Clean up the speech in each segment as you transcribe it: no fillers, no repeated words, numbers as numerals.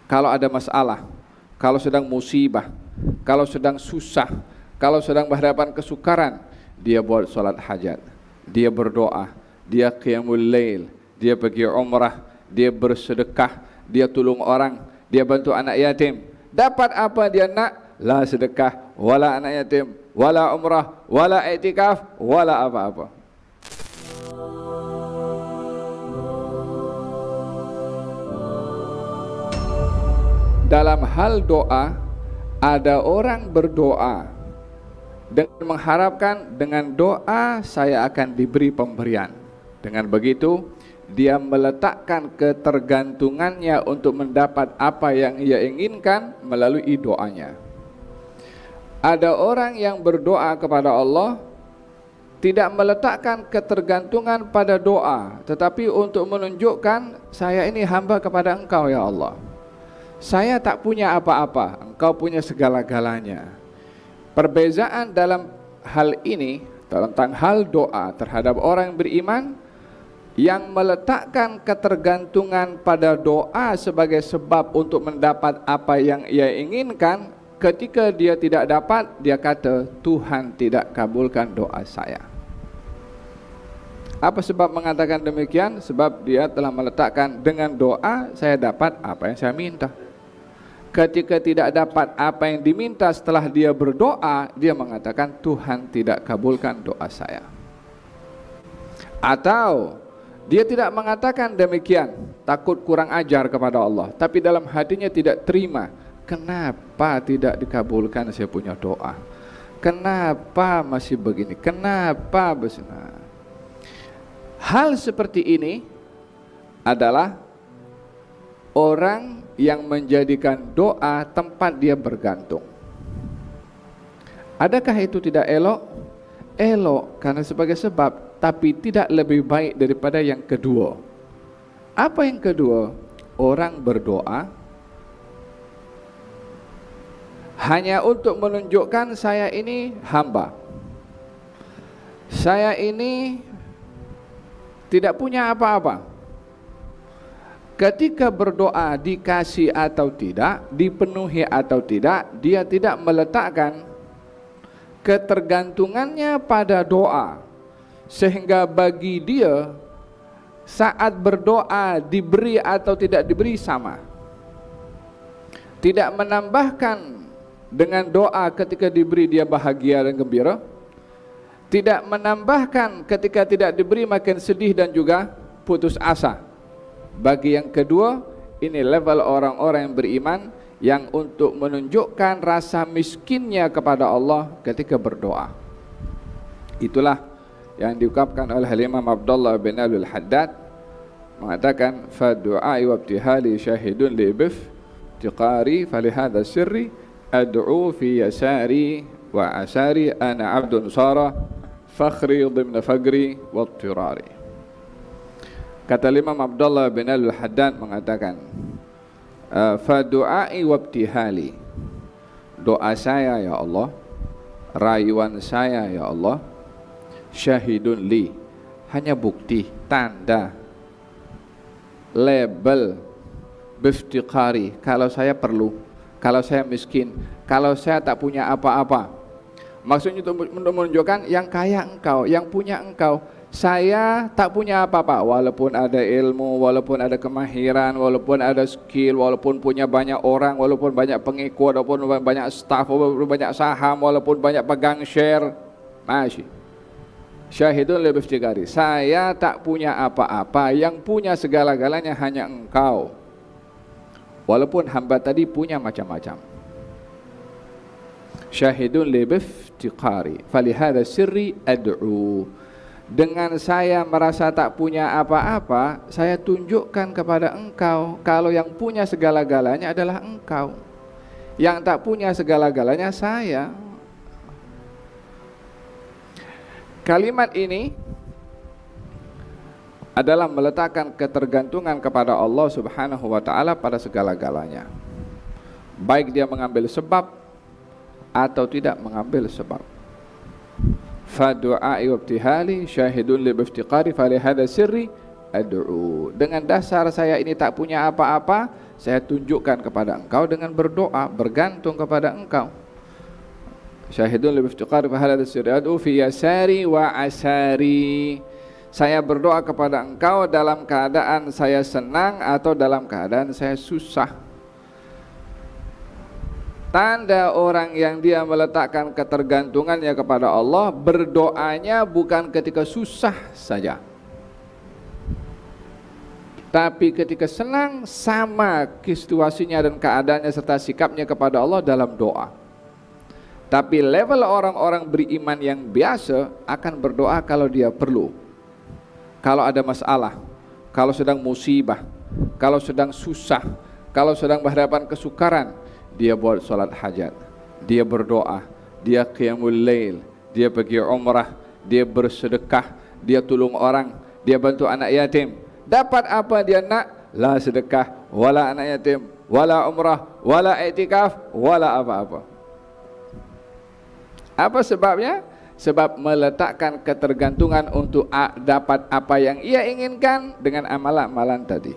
kalau ada masalah, kalau sedang musibah, kalau sedang susah, kalau sedang berhadapan kesukaran, dia buat salat hajat, dia berdoa, dia qiyamul lail, dia pergi umrah, dia bersedekah, dia tolong orang, dia bantu anak yatim. Dapat apa dia nak? La sedekah, wala anak yatim, wala umrah, wala i'tikaf, wala apa-apa. Dalam hal doa, ada orang berdoa dengan mengharapkan dengan doa saya akan diberi pemberian. Dengan begitu, dia meletakkan ketergantungannya untuk mendapat apa yang ia inginkan melalui doanya. Ada orang yang berdoa kepada Allah tidak meletakkan ketergantungan pada doa, tetapi untuk menunjukkan saya ini hamba kepada Engkau ya Allah. Saya tak punya apa-apa, Engkau punya segala-galanya. Perbezaan dalam hal ini tentang hal doa terhadap orang yang beriman yang meletakkan ketergantungan pada doa sebagai sebab untuk mendapat apa yang ia inginkan. Ketika dia tidak dapat, dia kata Tuhan tidak kabulkan doa saya. Apa sebab mengatakan demikian? Sebab dia telah meletakkan dengan doa saya dapat apa yang saya minta. Ketika tidak dapat apa yang diminta setelah dia berdoa, dia mengatakan Tuhan tidak kabulkan doa saya. Atau dia tidak mengatakan demikian, takut kurang ajar kepada Allah, tapi dalam hatinya tidak terima. Kenapa tidak dikabulkan saya punya doa? Kenapa masih begini? Kenapa besar? Hal seperti ini adalah orang yang menjadikan doa tempat dia bergantung. Adakah itu tidak elok? Elok karena sebagai sebab, tapi tidak lebih baik daripada yang kedua. Apa yang kedua? Orang berdoa hanya untuk menunjukkan saya ini hamba, saya ini tidak punya apa-apa. Ketika berdoa dikasih atau tidak, dipenuhi atau tidak, dia tidak meletakkan ketergantungannya pada doa, sehingga bagi dia saat berdoa diberi atau tidak diberi sama. Tidak menambahkan dengan doa ketika diberi dia bahagia dan gembira, tidak menambahkan ketika tidak diberi makin sedih dan juga putus asa. Bagi yang kedua, ini level orang-orang yang beriman yang untuk menunjukkan rasa miskinnya kepada Allah ketika berdoa. Itulah yang diungkapkan oleh Imam Abdullah bin Al-Haddad, mengatakan fa du'ai wa ibtihali syahidun li biftiqari falihada sirri ad'u fi yasari wa asari ana abdun sara fakhri dhimna fagri wa ittirari. Kata Imam Abdullah bin Al-Haddad mengatakan fa du'ai wa ibtihali, doa saya ya Allah, rayuan saya ya Allah, syahidun li, hanya bukti, tanda, label, biftiqari, kalau saya perlu, kalau saya miskin, kalau saya tak punya apa-apa. Maksudnya untuk menunjukkan yang kaya engkau, yang punya engkau. Saya tak punya apa-apa, walaupun ada ilmu, walaupun ada kemahiran, walaupun ada skill, walaupun punya banyak orang, walaupun banyak pengikut, walaupun banyak staff, walaupun banyak saham, walaupun banyak pegang share, masih syahidun li biftiqari, saya tak punya apa-apa, yang punya segala-galanya hanya engkau. Walaupun hamba tadi punya macam-macam. Syahidun li biftiqari falihada sirri ad'u, dengan saya merasa tak punya apa-apa, saya tunjukkan kepada engkau kalau yang punya segala-galanya adalah engkau, yang tak punya segala-galanya saya. Kalimat ini adalah meletakkan ketergantungan kepada Allah Subhanahu wa ta'ala pada segala-galanya, baik dia mengambil sebab atau tidak mengambil sebab. Fa du'ai wa ibtihali syahidun li biftiqari fa li hadha sirri ad'u, dengan dasar saya ini tak punya apa-apa, saya tunjukkan kepada engkau dengan berdoa, bergantung kepada engkau. Syahidun li iftiqar fa hal as-siradu fi yasari wa asari. Saya berdoa kepada engkau dalam keadaan saya senang atau dalam keadaan saya susah. Tanda orang yang dia meletakkan ketergantungannya kepada Allah, berdoanya bukan ketika susah saja, tapi ketika senang, sama situasinya dan keadaannya serta sikapnya kepada Allah dalam doa. Tapi level orang-orang beriman yang biasa akan berdoa kalau dia perlu, kalau ada masalah, kalau sedang musibah, kalau sedang susah, kalau sedang berhadapan kesukaran, dia buat salat hajat, dia berdoa, dia qiyamul lail, dia pergi umrah, dia bersedekah, dia tolong orang, dia bantu anak yatim. Dapat apa dia nak? La sedekah, wala anak yatim, wala umrah, wala i'tikaf, wala apa-apa. Apa sebabnya? Sebab meletakkan ketergantungan untuk dapat apa yang ia inginkan dengan amalan-amalan tadi.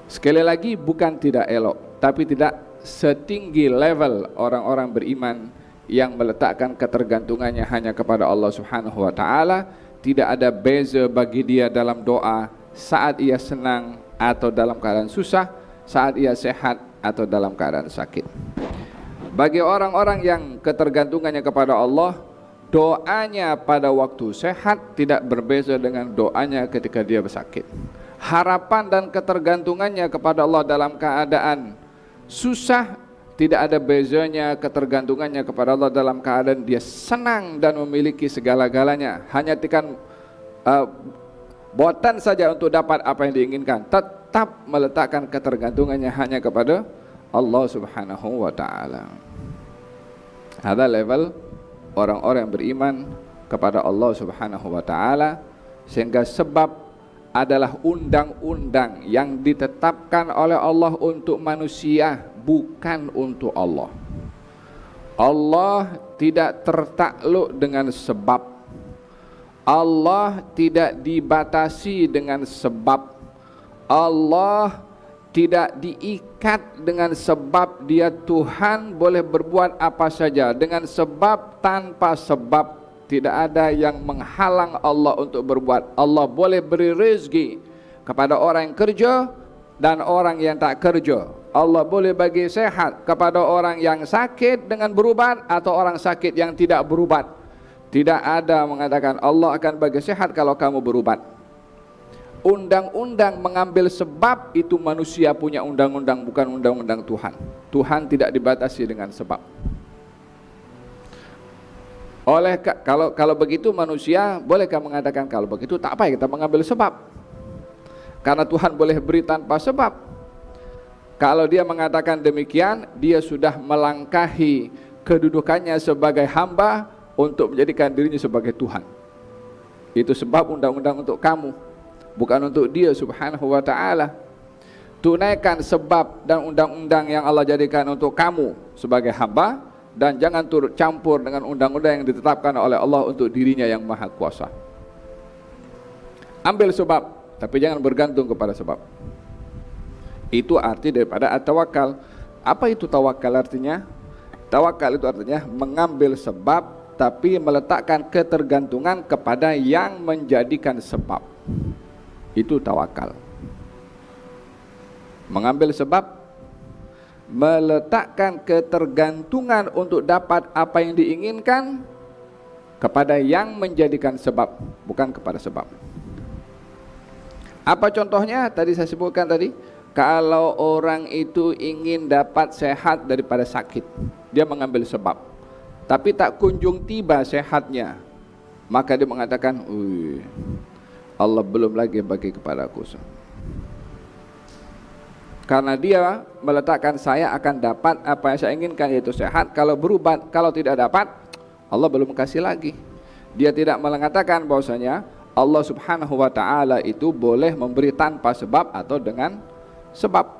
Sekali lagi, bukan tidak elok, tapi tidak setinggi level orang-orang beriman yang meletakkan ketergantungannya hanya kepada Allah Subhanahu wa taala. Tidak ada beza bagi dia dalam doa saat ia senang atau dalam keadaan susah, saat ia sehat atau dalam keadaan sakit. Bagi orang-orang yang ketergantungannya kepada Allah, doanya pada waktu sehat tidak berbeza dengan doanya ketika dia sakit. Harapan dan ketergantungannya kepada Allah dalam keadaan susah tidak ada bezanya ketergantungannya kepada Allah dalam keadaan dia senang dan memiliki segala-galanya. Hanya tekan botan saja untuk dapat apa yang diinginkan, tetap meletakkan ketergantungannya hanya kepada Allah Subhanahu wa taala. Ada level orang-orang yang beriman kepada Allah Subhanahu wa taala, sehingga sebab adalah undang-undang yang ditetapkan oleh Allah untuk manusia, bukan untuk Allah. Allah tidak tertakluk dengan sebab. Allah tidak dibatasi dengan sebab. Allah tidak diikat dengan sebab. Dia Tuhan, boleh berbuat apa saja dengan sebab, tanpa sebab. Tidak ada yang menghalang Allah untuk berbuat. Allah boleh beri rezeki kepada orang yang kerja dan orang yang tak kerja. Allah boleh bagi sehat kepada orang yang sakit dengan berubat atau orang sakit yang tidak berubat. Tidak ada mengatakan Allah akan bagi sehat kalau kamu berubat. Undang-undang mengambil sebab itu manusia punya undang-undang, bukan undang-undang Tuhan. Tuhan tidak dibatasi dengan sebab. Kalau begitu manusia bolehkah mengatakan kalau begitu tak apa kita mengambil sebab? Karena Tuhan boleh beri tanpa sebab. Kalau dia mengatakan demikian, dia sudah melangkahi kedudukannya sebagai hamba untuk menjadikan dirinya sebagai Tuhan. Itu sebab undang-undang untuk kamu, bukan untuk dia Subhanahu wa ta'ala. Tunaikan sebab dan undang-undang yang Allah jadikan untuk kamu sebagai hamba, dan jangan turut campur dengan undang-undang yang ditetapkan oleh Allah untuk dirinya yang maha kuasa. Ambil sebab, tapi jangan bergantung kepada sebab. Itu arti daripada at-tawakal. Apa itu tawakal artinya? Tawakal itu artinya mengambil sebab, tapi meletakkan ketergantungan kepada yang menjadikan sebab. Itu tawakal. Mengambil sebab, meletakkan ketergantungan untuk dapat apa yang diinginkan kepada yang menjadikan sebab, bukan kepada sebab. Apa contohnya? Tadi saya sebutkan tadi, kalau orang itu ingin dapat sehat daripada sakit, dia mengambil sebab, tapi tak kunjung tiba sehatnya, maka dia mengatakan, Allah belum lagi bagi kepadaku. Karena dia meletakkan saya akan dapat apa yang saya inginkan, yaitu sehat. Kalau berubat, kalau tidak dapat, Allah belum kasih lagi. Dia tidak mengatakan bahwasanya Allah Subhanahu wa ta'ala itu boleh memberi tanpa sebab atau dengan sebab.